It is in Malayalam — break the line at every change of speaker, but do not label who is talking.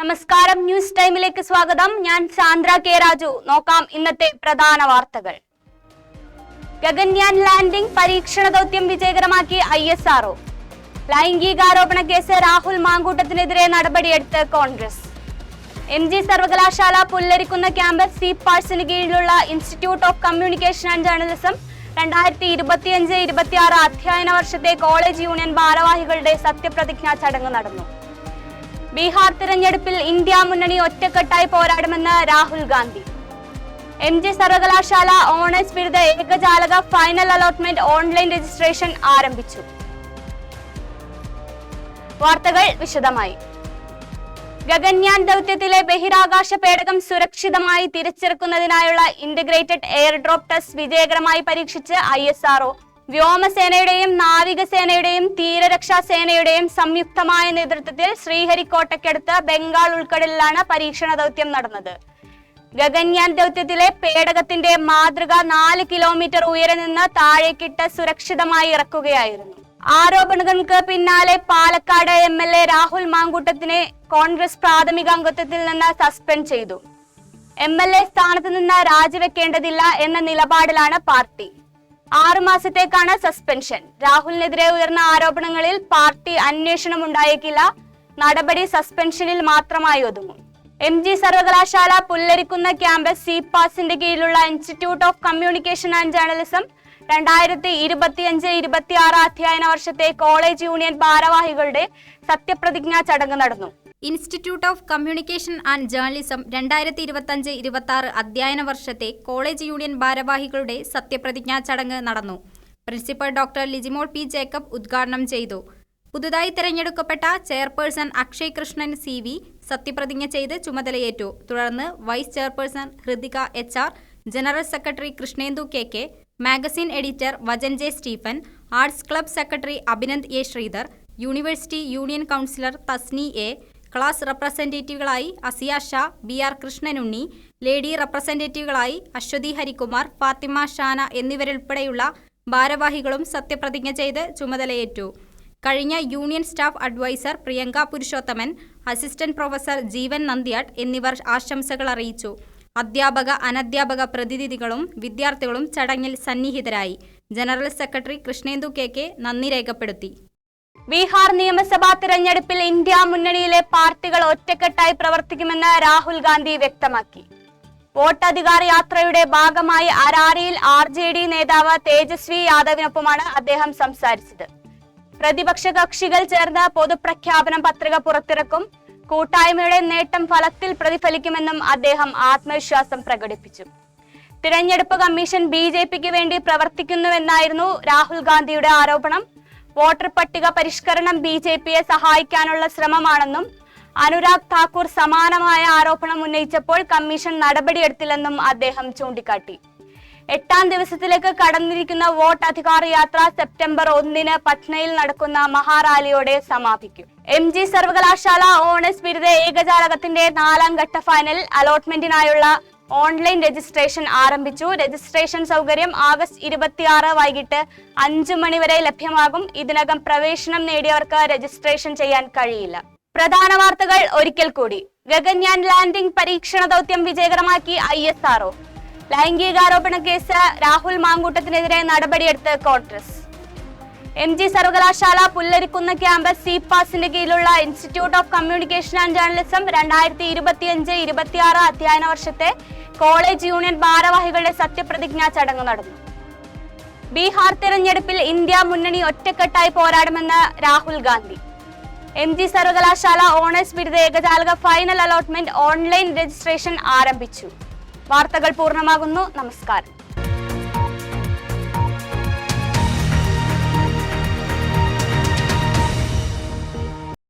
നമസ്കാരം, ന്യൂസ് ടൈമിലേക്ക് സ്വാഗതം. ഞാൻ സാന്ദ്ര കെ രാജു. നോക്കാം ഇന്നത്തെ പ്രധാന വാർത്തകൾ. ഗഗൻയാൻ ലാൻഡിംഗ് പരീക്ഷണ ദൗത്യം വിജയകരമാക്കി ISRO. ലൈംഗികാരോപണ കേസ് രാഹുൽ മാങ്കൂട്ടത്തിനെതിരെ നടപടിയെടുത്ത് കോൺഗ്രസ്. MG സർവകലാശാല പുല്ലരിക്കുന്ന ക്യാമ്പസ് CPARSന് കീഴിലുള്ള institute of communication and journalism 2025-26 അധ്യയന വർഷത്തെ കോളേജ് യൂണിയൻ ഭാരവാഹികളുടെ സത്യപ്രതിജ്ഞാ ചടങ്ങ് നടന്നു. ബീഹാർ തിരഞ്ഞെടുപ്പിൽ ഇന്ത്യ മുന്നണി ഒറ്റക്കെട്ടായി പോരാടുമെന്ന് രാഹുൽ ഗാന്ധി. MG സർവകലാശാല ഓണേഴ്സ് ബിരുദ ഏകജാലക ഫൈനൽ അലോട്ട്മെന്റ് ഓൺലൈൻ രജിസ്ട്രേഷൻ ആരംഭിച്ചു. വാർത്തകൾ വിശദമായി. ഗഗൻയാൻ ദൗത്യത്തിലെ ബഹിരാകാശ പേടകം സുരക്ഷിതമായി തിരിച്ചിറക്കുന്നതിനായുള്ള ഇന്റഗ്രേറ്റഡ് എയർ ഡ്രോപ്പ് ടെസ്റ്റ് വിജയകരമായി പരീക്ഷിച്ച് ISRO. വ്യോമസേനയുടെയും നാവികസേനയുടെയും തീരരക്ഷാ സേനയുടെയും സംയുക്തമായ നേതൃത്വത്തിൽ ശ്രീഹരിക്കോട്ടയ്ക്കടുത്ത് ബംഗാൾ ഉൾക്കടലിലാണ് പരീക്ഷണ ദൗത്യം നടന്നത്. ഗഗൻയാൻ ദൗത്യത്തിലെ പേടകത്തിന്റെ മാതൃക 4 കിലോമീറ്റർ ഉയരെ നിന്ന് താഴേക്കിട്ട് സുരക്ഷിതമായി ഇറക്കുകയായിരുന്നു. ആരോപണങ്ങൾക്ക് പിന്നാലെ പാലക്കാട് MLA രാഹുൽ മാങ്കൂട്ടത്തിനെ കോൺഗ്രസ് പ്രാഥമിക അംഗത്വത്തിൽ നിന്ന് സസ്പെൻഡ് ചെയ്തു. MLA സ്ഥാനത്ത് നിന്ന് രാജിവെക്കേണ്ടതില്ല എന്ന നിലപാടിലാണ് പാർട്ടി. 6 മാസത്തേക്കാണ് സസ്പെൻഷൻ. രാഹുലിനെതിരെ ഉയർന്ന ആരോപണങ്ങളിൽ പാർട്ടി അന്വേഷണം ഉണ്ടായേക്കില്ല. നടപടി സസ്പെൻഷനിൽ മാത്രമായി ഒതുങ്ങും. MG സർവകലാശാല പുല്ലരിക്കുന്ന ക്യാമ്പസ് CPARSന്റെ കീഴിലുള്ള institute of communication and journalism 2025-26 അധ്യയന വർഷത്തെ കോളേജ് യൂണിയൻ ഭാരവാഹികളുടെ സത്യപ്രതിജ്ഞാ ചടങ്ങ് നടന്നു.
Institute of communication and journalism 2025-26 അധ്യയന വർഷത്തെ കോളേജ് യൂണിയൻ ഭാരവാഹികളുടെ സത്യപ്രതിജ്ഞാ ചടങ്ങ് നടന്നു. Principal doctor Lijimol P. Jacob ഉദ്ഘാടനം ചെയ്തു. പുതുതായി തെരഞ്ഞെടുക്കപ്പെട്ട ചെയർപേഴ്സൺ അക്ഷയ് കൃഷ്ണൻ CV സത്യപ്രതിജ്ഞ ചെയ്ത് ചുമതലയേറ്റു. തുടർന്ന് vice chairperson Hrithika HR, general secretary Krishnendu KK, magazine editor Vajan J. Stephen, arts club secretary Abhinand A. Sreedhar, university union councillor Thasni A, class റെപ്രസെന്റേറ്റീവുകളായി അസിയ ഷാ, BR കൃഷ്ണനുണ്ണി, ലേഡി റെപ്രസെന്റേറ്റീവുകളായി അശ്വതി ഹരികുമാർ, ഫാത്തിമ ഷാന എന്നിവരുൾപ്പെടെയുള്ള ഭാരവാഹികളും സത്യപ്രതിജ്ഞ ചെയ്ത് ചുമതലയേറ്റു. കഴിഞ്ഞ union staff adviser Priyanka Purushothaman, assistant professor Jeevan Nandyatt എന്നിവർ ആശംസകൾ അറിയിച്ചു. അധ്യാപക അനധ്യാപക പ്രതിനിധികളും വിദ്യാർത്ഥികളും ചടങ്ങിൽ സന്നിഹിതരായി. ജനറൽ സെക്രട്ടറി കൃഷ്ണേന്ദു KK നന്ദി രേഖപ്പെടുത്തി.
ബീഹാർ നിയമസഭാ തിരഞ്ഞെടുപ്പിൽ ഇന്ത്യ മുന്നണിയിലെ പാർട്ടികൾ ഒറ്റക്കെട്ടായി പ്രവർത്തിക്കുമെന്ന് രാഹുൽ ഗാന്ധി വ്യക്തമാക്കി. വോട്ടധികാർ യാത്രയുടെ ഭാഗമായി അരാരിയിൽ RJD നേതാവ് തേജസ്വി യാദവിനൊപ്പമാണ് അദ്ദേഹം സംസാരിച്ചത്. പ്രതിപക്ഷ കക്ഷികൾ ചേർന്ന് പൊതുപ്രഖ്യാപനം പത്രിക പുറത്തിറക്കും. കൂട്ടായ്മയുടെ നേട്ടം ഫലത്തിൽ പ്രതിഫലിക്കുമെന്നും അദ്ദേഹം ആത്മവിശ്വാസം പ്രകടിപ്പിച്ചു. തിരഞ്ഞെടുപ്പ് കമ്മീഷൻ BJPക്ക് വേണ്ടി പ്രവർത്തിക്കുന്നുവെന്നായിരുന്നു രാഹുൽ ഗാന്ധിയുടെ ആരോപണം. വോട്ടർ പട്ടിക പരിഷ്കരണം BJPയെ സഹായിക്കാനുള്ള ശ്രമമാണെന്നും അനുരാഗ് താക്കൂർ സമാനമായ ആരോപണം ഉന്നയിച്ചപ്പോൾ കമ്മീഷൻ നടപടിയെടുത്തില്ലെന്നും അദ്ദേഹം ചൂണ്ടിക്കാട്ടി. 8ാം ദിവസത്തിലേക്ക് കടന്നിരിക്കുന്ന വോട്ട് അധികാർ യാത്ര സെപ്റ്റംബർ 1 പട്നയിൽ നടക്കുന്ന മഹാറാലിയോടെ സമാപിക്കും. MG സർവകലാശാല ഓണേഴ്സ് ബിരുദ ഏകജാലകത്തിന്റെ 4ാം ഘട്ട ഫൈനൽ അലോട്ട്മെന്റിനായുള്ള ഓൺലൈൻ രജിസ്ട്രേഷൻ ആരംഭിച്ചു. രജിസ്ട്രേഷൻ സൗകര്യം ആഗസ്റ്റ് 26 വൈകിട്ട് 5 മണി വരെ ലഭ്യമാകും. ഇതിനകം പ്രവേശനം നേടിയവർക്ക് രജിസ്ട്രേഷൻ ചെയ്യാൻ കഴിയില്ല. പ്രധാന വാർത്തകൾ ഒരിക്കൽ കൂടി. ഗഗൻയാൻ ലാൻഡിംഗ് പരീക്ഷണ ദൗത്യം വിജയകരമാക്കി ISRO. ലൈംഗികാരോപണ കേസ് രാഹുൽ മാങ്കൂട്ടത്തിനെതിരെ നടപടിയെടുത്ത് കോൺഗ്രസ്. MG സർവകലാശാല പുല്ലരിക്കുന്ന ക്യാമ്പസ് CPARSന്റെ കീഴിലുള്ള institute of communication and journalism 2025-26 അധ്യയന വർഷത്തെ കോളേജ് യൂണിയൻ ഭാരവാഹികളുടെ സത്യപ്രതിജ്ഞാ ചടങ്ങ് നടന്നു. ബീഹാർ തിരഞ്ഞെടുപ്പിൽ ഇന്ത്യ മുന്നണി ഒറ്റക്കെട്ടായി പോരാടുമെന്ന് രാഹുൽ ഗാന്ധി. MG സർവകലാശാല ഓണേഴ്സ് ബിരുദ ഏകജാലക ഫൈനൽ അലോട്ട്മെന്റ് ഓൺലൈൻ രജിസ്ട്രേഷൻ ആരംഭിച്ചു. വാർത്തകൾ പൂർണ്ണമാകുന്നു. നമസ്കാരം.